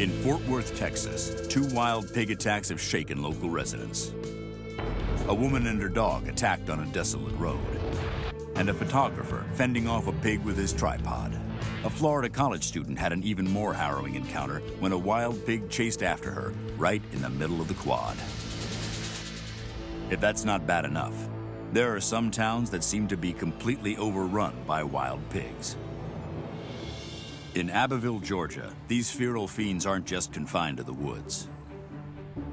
In Fort Worth, Texas, 2 wild pig attacks have shaken local residents. A woman and her dog attacked on a desolate road, and a photographer fending off a pig with his tripod. A Florida college student had an even more harrowing encounter when a wild pig chased after her right in the middle of the quad. If that's not bad enough, there are some towns that seem to be completely overrun by wild pigs. In Abbeville, Georgia, these feral fiends aren't just confined to the woods.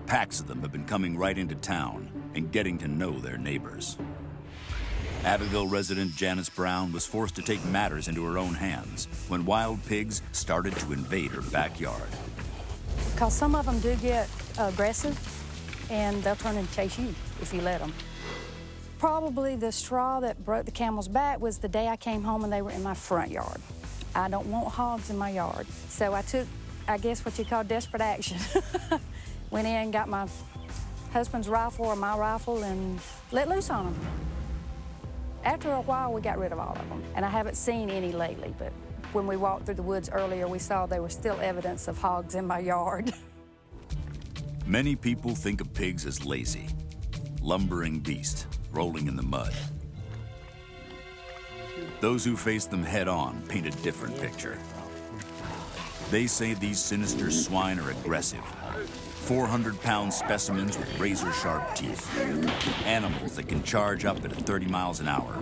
Packs of them have been coming right into town and getting to know their neighbors. Abbeville resident Janice Brown was forced to take matters into her own hands when wild pigs started to invade her backyard. Because some of them do get aggressive, and they'll turn and chase you if you let them. Probably the straw that broke the camel's back was the day I came home and they were in my front yard. I don't want hogs in my yard. So I took, I guess, what you call desperate action. Went in, got my husband's rifle or my rifle and let loose on them. After a while, we got rid of all of them. And I haven't seen any lately, but when we walked through the woods earlier, we saw there was still evidence of hogs in my yard. Many people think of pigs as lazy, lumbering beasts rolling in the mud. Those who face them head-on paint a different picture. They say these sinister swine are aggressive, 400-pound specimens with razor-sharp teeth, animals that can charge up at 30 miles an hour.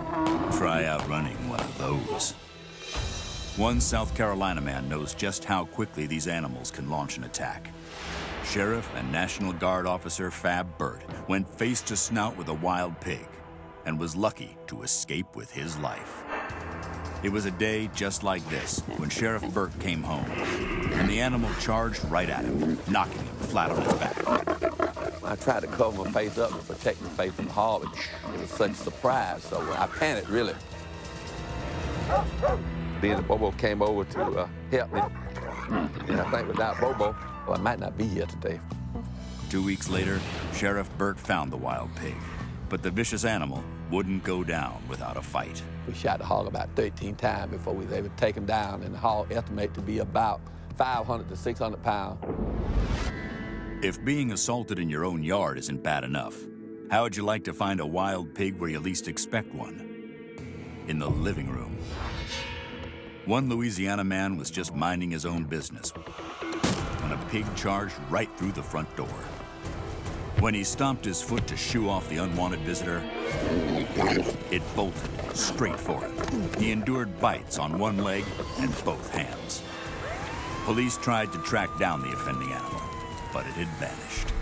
Try outrunning one of those. One South Carolina man knows just how quickly these animals can launch an attack. Sheriff and National Guard officer Fab Burt went face to snout with a wild pig and was lucky to escape with his life. It was a day just like this when Sheriff Burt came home, and the animal charged right at him, knocking him flat on his back. I tried to cover my face up to protect my face from the hog, but it was such a surprise, so I panicked, really. Then Bobo came over to help me, and I think without Bobo, well, I might not be here today. 2 weeks later, Sheriff Burt found the wild pig, but the vicious animal wouldn't go down without a fight. We shot the hog about 13 times before we was able to take him down, and the hog estimated to be about 500 to 600 pounds. If being assaulted in your own yard isn't bad enough, how would you like to find a wild pig where you least expect one? In the living room. One Louisiana man was just minding his own business when a pig charged right through the front door. When he stomped his foot to shoo off the unwanted visitor, it bolted straight for him. He endured bites on one leg and both hands. Police tried to track down the offending animal, but it had vanished.